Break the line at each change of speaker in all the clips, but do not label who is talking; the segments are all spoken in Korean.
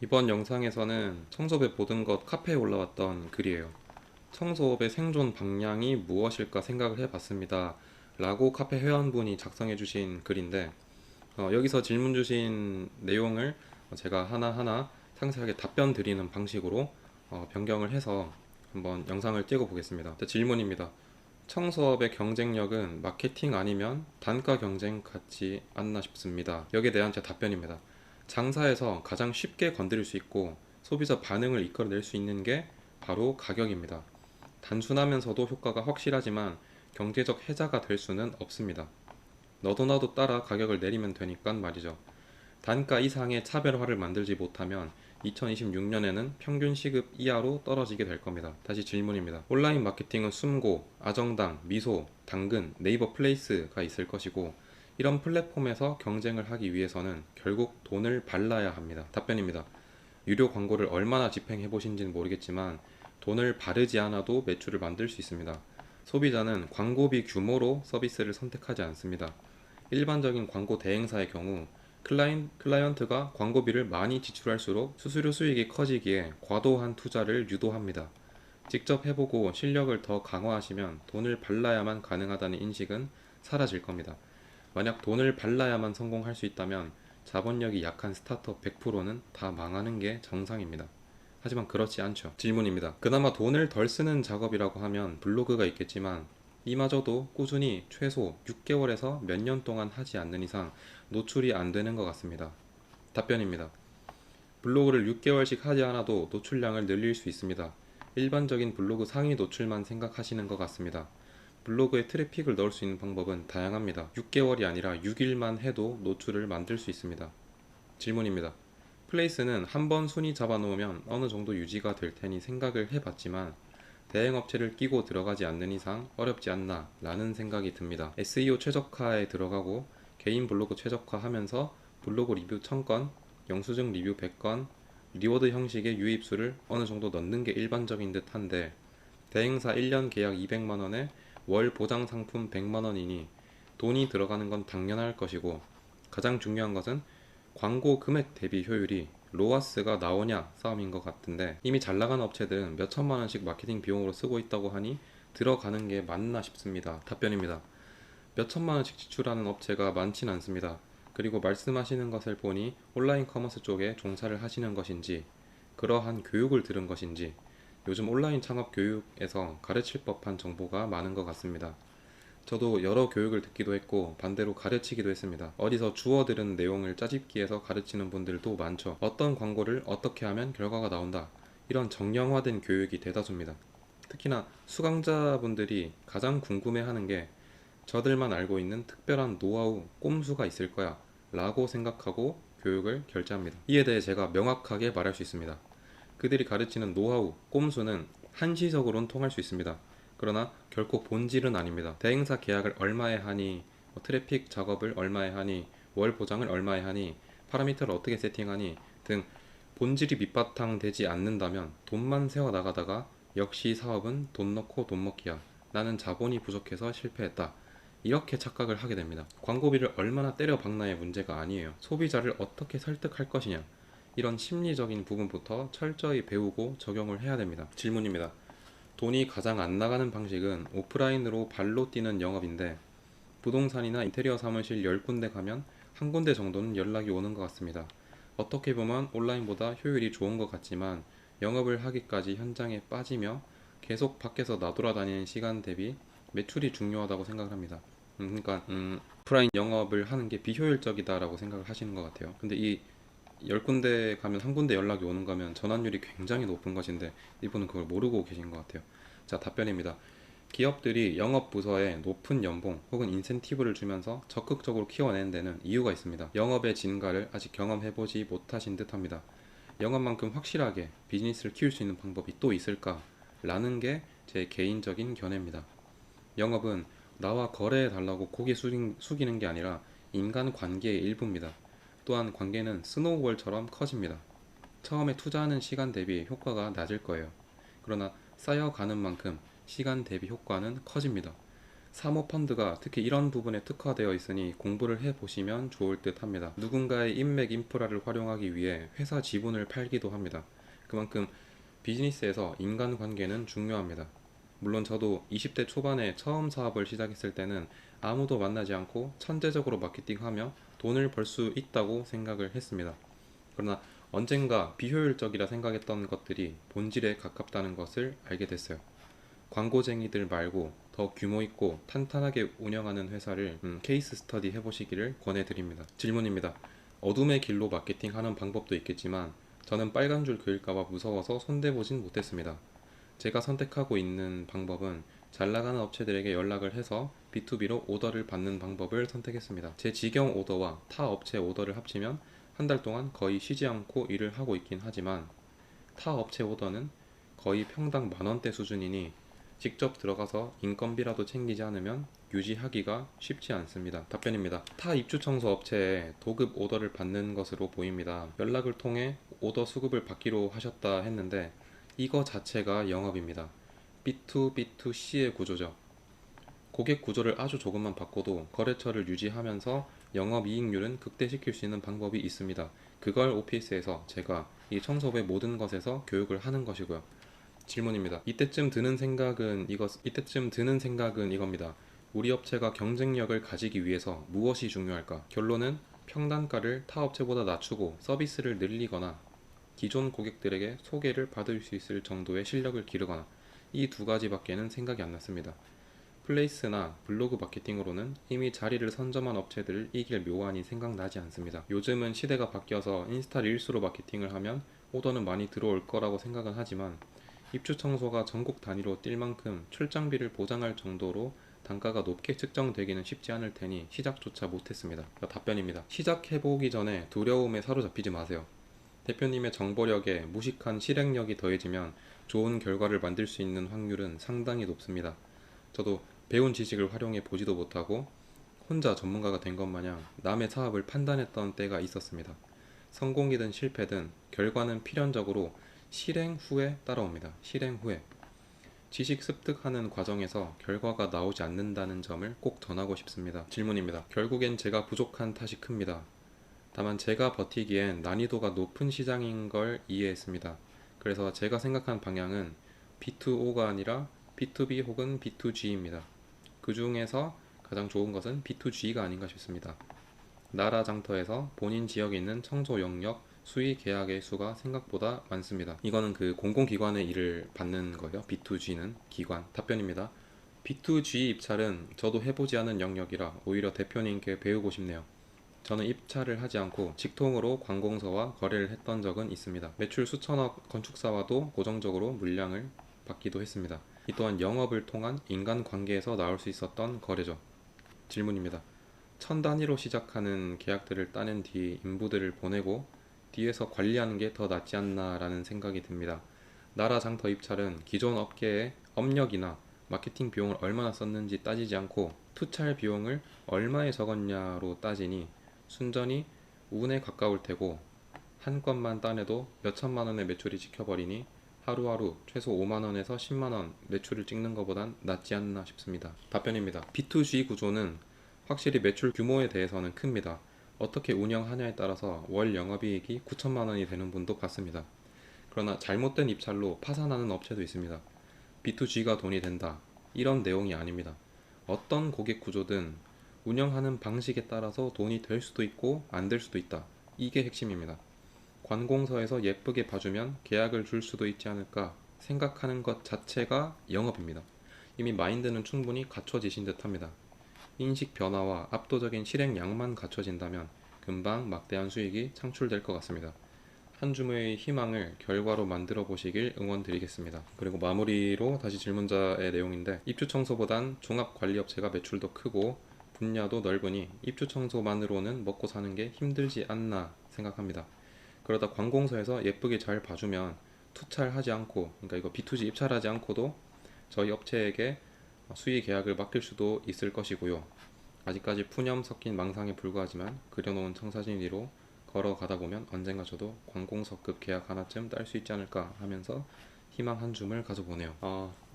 이번 영상에서는 청소업에 모든 것 카페에 올라왔던 글이에요. 청소업의 생존 방향이 무엇일까 생각을 해봤습니다. 라고 카페 회원분이 작성해 주신 글인데, 여기서 질문 주신 내용을 제가 하나하나 상세하게 답변 드리는 방식으로 변경을 해서 한번 영상을 찍어 보겠습니다. 질문입니다. 청소업의 경쟁력은 마케팅 아니면 단가 경쟁 같지 않나 싶습니다. 여기에 대한 제 답변입니다. 장사에서 가장 쉽게 건드릴 수 있고 소비자 반응을 이끌어낼 수 있는 게 바로 가격입니다. 단순하면서도 효과가 확실하지만 경제적 해자가 될 수는 없습니다. 너도 나도 따라 가격을 내리면 되니까 말이죠. 단가 이상의 차별화를 만들지 못하면 2026년에는 평균 시급 이하로 떨어지게 될 겁니다. 다시 질문입니다. 온라인 마케팅은 숨고, 아정당, 미소, 당근, 네이버 플레이스가 있을 것이고, 이런 플랫폼에서 경쟁을 하기 위해서는 결국 돈을 발라야 합니다. 답변입니다. 유료 광고를 얼마나 집행해 보신지는 모르겠지만 돈을 바르지 않아도 매출을 만들 수 있습니다. 소비자는 광고비 규모로 서비스를 선택하지 않습니다. 일반적인 광고 대행사의 경우 클라이언트가 광고비를 많이 지출할수록 수수료 수익이 커지기에 과도한 투자를 유도합니다. 직접 해보고 실력을 더 강화하시면 돈을 발라야만 가능하다는 인식은 사라질 겁니다. 만약 돈을 발라야만 성공할 수 있다면 자본력이 약한 스타트업 100%는 다 망하는 게 정상입니다. 하지만 그렇지 않죠. 질문입니다. 그나마 돈을 덜 쓰는 작업이라고 하면 블로그가 있겠지만 이마저도 꾸준히 최소 6개월에서 몇 년 동안 하지 않는 이상 노출이 안 되는 것 같습니다. 답변입니다. 블로그를 6개월씩 하지 않아도 노출량을 늘릴 수 있습니다. 일반적인 블로그 상위 노출만 생각하시는 것 같습니다. 블로그에 트래픽을 넣을 수 있는 방법은 다양합니다. 6개월이 아니라 6일만 해도 노출을 만들 수 있습니다. 질문입니다. 플레이스는 한번 순위 잡아놓으면 어느 정도 유지가 될 테니 생각을 해봤지만 대행업체를 끼고 들어가지 않는 이상 어렵지 않나 라는 생각이 듭니다. SEO 최적화에 들어가고 개인 블로그 최적화하면서 블로그 리뷰 1000건, 영수증 리뷰 100건, 리워드 형식의 유입수를 어느 정도 넣는 게 일반적인 듯 한데 대행사 1년 계약 200만원에 월 보장 상품 100만원이니 돈이 들어가는 건 당연할 것이고 가장 중요한 것은 광고 금액 대비 효율이 로아스가 나오냐 싸움인 것 같은데 이미 잘 나가는 업체들은 몇 천만 원씩 마케팅 비용으로 쓰고 있다고 하니 들어가는 게 맞나 싶습니다. 답변입니다. 몇 천만 원씩 지출하는 업체가 많진 않습니다. 그리고 말씀하시는 것을 보니 온라인 커머스 쪽에 종사를 하시는 것인지 그러한 교육을 들은 것인지 요즘 온라인 창업 교육에서 가르칠 법한 정보가 많은 것 같습니다. 저도 여러 교육을 듣기도 했고 반대로 가르치기도 했습니다. 어디서 주워 들은 내용을 짜집기해서 가르치는 분들도 많죠. 어떤 광고를 어떻게 하면 결과가 나온다. 이런 정형화된 교육이 대다수입니다. 특히나 수강자분들이 가장 궁금해하는 게 저들만 알고 있는 특별한 노하우, 꼼수가 있을 거야 라고 생각하고 교육을 결제합니다. 이에 대해 제가 명확하게 말할 수 있습니다. 그들이 가르치는 노하우, 꼼수는 한시적으로는 통할 수 있습니다. 그러나 결코 본질은 아닙니다. 대행사 계약을 얼마에 하니, 트래픽 작업을 얼마에 하니, 월 보장을 얼마에 하니, 파라미터를 어떻게 세팅하니 등 본질이 밑바탕 되지 않는다면 돈만 세워 나가다가 역시 사업은 돈 넣고 돈 먹기야. 나는 자본이 부족해서 실패했다. 이렇게 착각을 하게 됩니다. 광고비를 얼마나 때려 박나의 문제가 아니에요. 소비자를 어떻게 설득할 것이냐. 이런 심리적인 부분부터 철저히 배우고 적용을 해야 됩니다. 질문입니다. 돈이 가장 안 나가는 방식은 오프라인으로 발로 뛰는 영업인데 부동산이나 인테리어 사무실 10군데 가면 한 군데 정도는 연락이 오는 것 같습니다. 어떻게 보면 온라인보다 효율이 좋은 것 같지만 영업을 하기까지 현장에 빠지며 계속 밖에서 나돌아다니는 시간 대비 매출이 중요하다고 생각을 합니다. 그러니까 오프라인 영업을 하는 게 비효율적이다라고 생각을 하시는 것 같아요. 근데 이 10군데 가면 한 군데 연락이 오는 거면 전환율이 굉장히 높은 것인데 이분은 그걸 모르고 계신 것 같아요. 자, 답변입니다. 기업들이 영업 부서에 높은 연봉 혹은 인센티브를 주면서 적극적으로 키워내는 데는 이유가 있습니다. 영업의 진가를 아직 경험해보지 못하신 듯 합니다. 영업만큼 확실하게 비즈니스를 키울 수 있는 방법이 또 있을까? 라는 게 제 개인적인 견해입니다. 영업은 나와 거래해달라고 고개 숙이는 게 아니라 인간관계의 일부입니다. 또한 관계는 스노우볼처럼 커집니다. 처음에 투자하는 시간 대비 효과가 낮을 거예요. 그러나 쌓여가는 만큼 시간 대비 효과는 커집니다. 사모펀드가 특히 이런 부분에 특화되어 있으니 공부를 해보시면 좋을 듯 합니다. 누군가의 인맥 인프라를 활용하기 위해 회사 지분을 팔기도 합니다. 그만큼 비즈니스에서 인간관계는 중요합니다. 물론 저도 20대 초반에 처음 사업을 시작했을 때는 아무도 만나지 않고 천재적으로 마케팅하며 돈을 벌 수 있다고 생각을 했습니다. 그러나 언젠가 비효율적이라 생각했던 것들이 본질에 가깝다는 것을 알게 됐어요. 광고쟁이들 말고 더 규모 있고 탄탄하게 운영하는 회사를 케이스 스터디 해보시기를 권해드립니다. 질문입니다. 어둠의 길로 마케팅하는 방법도 있겠지만 저는 빨간 줄 그을까봐 무서워서 손대보진 못했습니다. 제가 선택하고 있는 방법은 잘 나가는 업체들에게 연락을 해서 B2B로 오더를 받는 방법을 선택했습니다. 제 직영 오더와 타 업체 오더를 합치면 한 달 동안 거의 쉬지 않고 일을 하고 있긴 하지만 타 업체 오더는 거의 평당 10,000원대 수준이니 직접 들어가서 인건비라도 챙기지 않으면 유지하기가 쉽지 않습니다. 답변입니다. 타 입주 청소 업체에 도급 오더를 받는 것으로 보입니다. 연락을 통해 오더 수급을 받기로 하셨다 했는데 이거 자체가 영업입니다. B2B2C의 구조죠. 고객 구조를 아주 조금만 바꿔도 거래처를 유지하면서 영업이익률은 극대시킬 수 있는 방법이 있습니다. 그걸 오피스에서 제가 이 청소부의 모든 것에서 교육을 하는 것이고요. 질문입니다. 이때쯤 드는 생각은 이겁니다. 우리 업체가 경쟁력을 가지기 위해서 무엇이 중요할까? 결론은 평단가를 타 업체보다 낮추고 서비스를 늘리거나 기존 고객들에게 소개를 받을 수 있을 정도의 실력을 기르거나 이 두 가지밖에는 생각이 안 났습니다. 플레이스나 블로그 마케팅으로는 이미 자리를 선점한 업체들을 이길 묘안이 생각나지 않습니다. 요즘은 시대가 바뀌어서 인스타 릴스로 마케팅을 하면 오더는 많이 들어올 거라고 생각은 하지만 입주 청소가 전국 단위로 뛸 만큼 출장비를 보장할 정도로 단가가 높게 측정되기는 쉽지 않을 테니 시작조차 못했습니다. 답변입니다. 시작해보기 전에 두려움에 사로잡히지 마세요. 대표님의 정보력에 무식한 실행력이 더해지면 좋은 결과를 만들 수 있는 확률은 상당히 높습니다. 저도 배운 지식을 활용해 보지도 못하고 혼자 전문가가 된 것 마냥 남의 사업을 판단했던 때가 있었습니다. 성공이든 실패든 결과는 필연적으로 실행 후에 따라옵니다. 실행 후에. 지식 습득하는 과정에서 결과가 나오지 않는다는 점을 꼭 전하고 싶습니다. 질문입니다. 결국엔 제가 부족한 탓이 큽니다. 다만 제가 버티기엔 난이도가 높은 시장인 걸 이해했습니다. 그래서 제가 생각한 방향은 B2O가 아니라 B2B 혹은 B2G입니다. 그 중에서 가장 좋은 것은 B2G가 아닌가 싶습니다. 나라 장터에서 본인 지역에 있는 청소 영역 수의 계약의 수가 생각보다 많습니다. 이거는 그 공공기관의 일을 받는 거예요. B2G는 기관. 답변입니다. B2G 입찰은 저도 해보지 않은 영역이라 오히려 대표님께 배우고 싶네요. 저는 입찰을 하지 않고 직통으로 관공서와 거래를 했던 적은 있습니다. 매출 수천억 건축사와도 고정적으로 물량을 받기도 했습니다. 이 또한 영업을 통한 인간관계에서 나올 수 있었던 거래죠. 질문입니다. 천 단위로 시작하는 계약들을 따낸 뒤 인부들을 보내고 뒤에서 관리하는 게 더 낫지 않나 라는 생각이 듭니다. 나라 장터 입찰은 기존 업계의 업력이나 마케팅 비용을 얼마나 썼는지 따지지 않고 투찰 비용을 얼마에 적었냐로 따지니 순전히 운에 가까울 테고 한 건만 따내도 몇천만 원의 매출이 찍혀버리니 하루하루 최소 5만원에서 10만원 매출을 찍는 것보단 낫지 않나 싶습니다. 답변입니다. B2G 구조는 확실히 매출 규모에 대해서는 큽니다. 어떻게 운영하냐에 따라서 월 영업이익이 9천만원이 되는 분도 봤습니다. 그러나 잘못된 입찰로 파산하는 업체도 있습니다. B2G가 돈이 된다. 이런 내용이 아닙니다. 어떤 고객 구조든 운영하는 방식에 따라서 돈이 될 수도 있고 안 될 수도 있다. 이게 핵심입니다. 관공서에서 예쁘게 봐주면 계약을 줄 수도 있지 않을까 생각하는 것 자체가 영업입니다. 이미 마인드는 충분히 갖춰지신 듯 합니다. 인식 변화와 압도적인 실행량만 갖춰진다면 금방 막대한 수익이 창출될 것 같습니다. 한 줌의 희망을 결과로 만들어 보시길 응원드리겠습니다. 그리고 마무리로 다시 질문자의 내용인데 입주 청소보단 종합관리업체가 매출도 크고 분야도 넓으니 입주 청소만으로는 먹고 사는 게 힘들지 않나 생각합니다. 그러다 관공서에서 예쁘게 잘 봐주면 투찰하지 않고, 그러니까 이거 B2G 입찰하지 않고도 저희 업체에게 수의 계약을 맡길 수도 있을 것이고요. 아직까지 푸념 섞인 망상에 불과하지만 그려놓은 청사진 위로 걸어가다 보면 언젠가 저도 관공서급 계약 하나쯤 딸 수 있지 않을까 하면서 희망 한 줌을 가져보네요.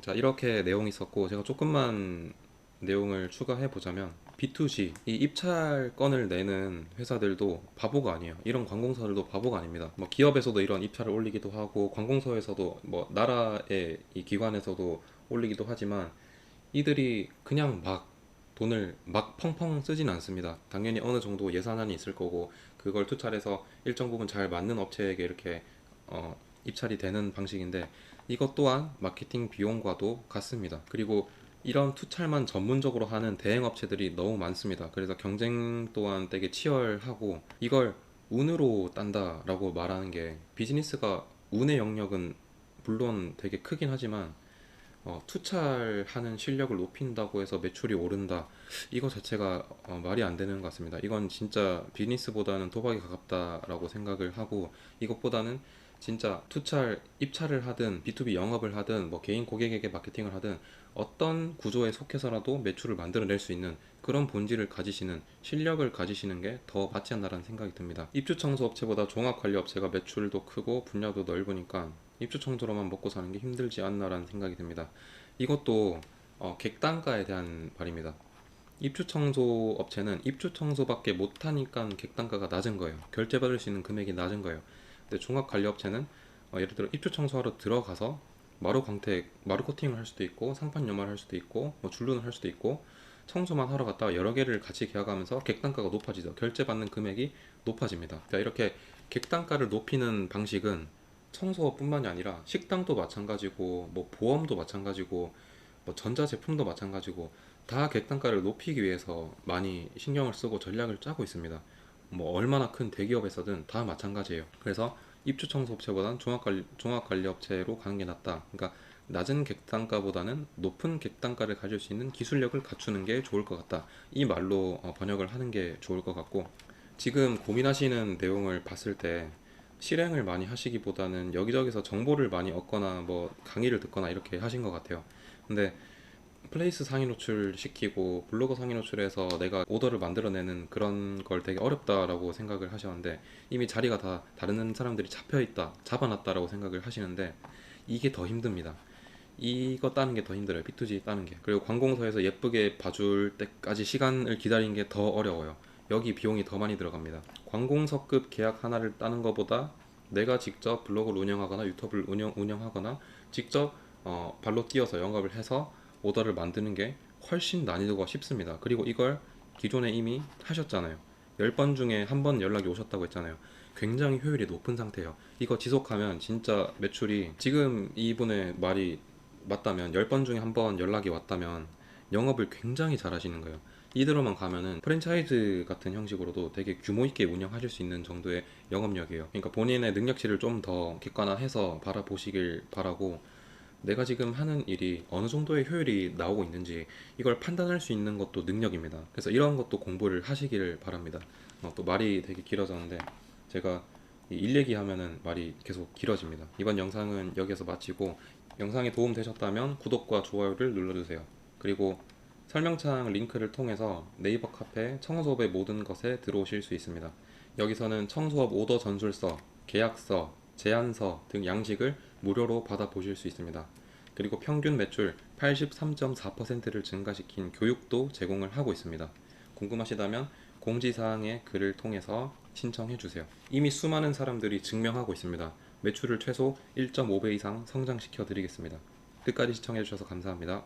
자, 이렇게 내용이 있었고 제가 조금만 내용을 추가해 보자면 B2C 이 입찰건을 내는 회사들도 바보가 아니에요. 이런 관공서들도 바보가 아닙니다. 뭐 기업에서도 이런 입찰을 올리기도 하고 관공서에서도 뭐 나라의 이 기관에서도 올리기도 하지만 이들이 그냥 막 돈을 막 펑펑 쓰진 않습니다. 당연히 어느 정도 예산안이 있을 거고 그걸 투찰해서 일정 부분 잘 맞는 업체에게 이렇게 입찰이 되는 방식인데 이것 또한 마케팅 비용과도 같습니다. 그리고 이런 투찰만 전문적으로 하는 대행 업체들이 너무 많습니다. 그래서 경쟁 또한 되게 치열하고 이걸 운으로 딴다라고 말하는 게 비즈니스가 운의 영역은 물론 되게 크긴 하지만 투찰하는 실력을 높인다고 해서 매출이 오른다. 이거 자체가 말이 안 되는 것 같습니다. 이건 진짜 비즈니스보다는 도박에 가깝다라고 생각을 하고 이것보다는 진짜 투찰, 입찰을 하든 B2B 영업을 하든 뭐 개인 고객에게 마케팅을 하든 어떤 구조에 속해서라도 매출을 만들어낼 수 있는 그런 본질을 가지시는 실력을 가지시는 게 더 맞지 않나라는 생각이 듭니다. 입주 청소 업체보다 종합 관리 업체가 매출도 크고 분야도 넓으니까 입주 청소로만 먹고 사는 게 힘들지 않나라는 생각이 듭니다. 이것도 객단가에 대한 말입니다. 입주 청소 업체는 입주 청소밖에 못하니까 객단가가 낮은 거예요. 결제받을 수 있는 금액이 낮은 거예요. 근데 종합 관리 업체는 예를 들어 입주 청소하러 들어가서 마루 광택, 마루 코팅을 할 수도 있고 상판 염화를 할 수도 있고 뭐 줄눈을 할 수도 있고 청소만 하러 갔다가 여러 개를 같이 계약하면서 객단가가 높아지죠. 결제받는 금액이 높아집니다. 그러니까 이렇게 객단가를 높이는 방식은 청소뿐만이 아니라 식당도 마찬가지고 뭐 보험도 마찬가지고 뭐 전자제품도 마찬가지고 다 객단가를 높이기 위해서 많이 신경을 쓰고 전략을 짜고 있습니다. 뭐 얼마나 큰 대기업에서든 다 마찬가지예요. 그래서 입주 청소업체보다는 종합관리업체로 가는 게 낫다. 그러니까 낮은 객단가보다는 높은 객단가를 가질 수 있는 기술력을 갖추는 게 좋을 것 같다. 이 말로 번역을 하는 게 좋을 것 같고 지금 고민하시는 내용을 봤을 때 실행을 많이 하시기보다는 여기저기서 정보를 많이 얻거나 뭐 강의를 듣거나 이렇게 하신 것 같아요. 근데 플레이스 상위 노출 시키고 블로그 상위 노출해서 내가 오더를 만들어내는 그런 걸 되게 어렵다라고 생각을 하셨는데 이미 자리가 다 다른 사람들이 잡혀있다, 잡아놨다라고 생각을 하시는데 이게 더 힘듭니다. 이거 따는 게 더 힘들어요. B2G 따는 게. 그리고 관공서에서 예쁘게 봐줄 때까지 시간을 기다리는 게 더 어려워요. 여기 비용이 더 많이 들어갑니다. 관공서급 계약 하나를 따는 것보다 내가 직접 블로그를 운영하거나 유튜브를 운영하거나 직접 발로 뛰어서 영업을 해서 오더를 만드는 게 훨씬 난이도가 쉽습니다. 그리고 이걸 기존에 이미 하셨잖아요. 10번 중에 한 번 연락이 오셨다고 했잖아요. 굉장히 효율이 높은 상태예요. 이거 지속하면 진짜 매출이 지금 이분의 말이 맞다면 10번 중에 한 번 연락이 왔다면 영업을 굉장히 잘 하시는 거예요. 이대로만 가면은 프랜차이즈 같은 형식으로도 되게 규모 있게 운영하실 수 있는 정도의 영업력이에요. 그러니까 본인의 능력치를 좀 더 객관화해서 바라보시길 바라고 내가 지금 하는 일이 어느 정도의 효율이 나오고 있는지 이걸 판단할 수 있는 것도 능력입니다. 그래서 이런 것도 공부를 하시길 바랍니다. 또 말이 되게 길어졌는데 제가 일 얘기하면은 말이 계속 길어집니다. 이번 영상은 여기서 마치고 영상이 도움 되셨다면 구독과 좋아요를 눌러주세요. 그리고 설명창 링크를 통해서 네이버 카페 청소업의 모든 것에 들어오실 수 있습니다. 여기서는 청소업 오더 전술서, 계약서, 제안서 등 양식을 무료로 받아보실 수 있습니다. 그리고 평균 매출 83.4%를 증가시킨 교육도 제공을 하고 있습니다. 궁금하시다면 공지사항의 글을 통해서 신청해 주세요. 이미 수많은 사람들이 증명하고 있습니다. 매출을 최소 1.5배 이상 성장시켜 드리겠습니다. 끝까지 시청해 주셔서 감사합니다.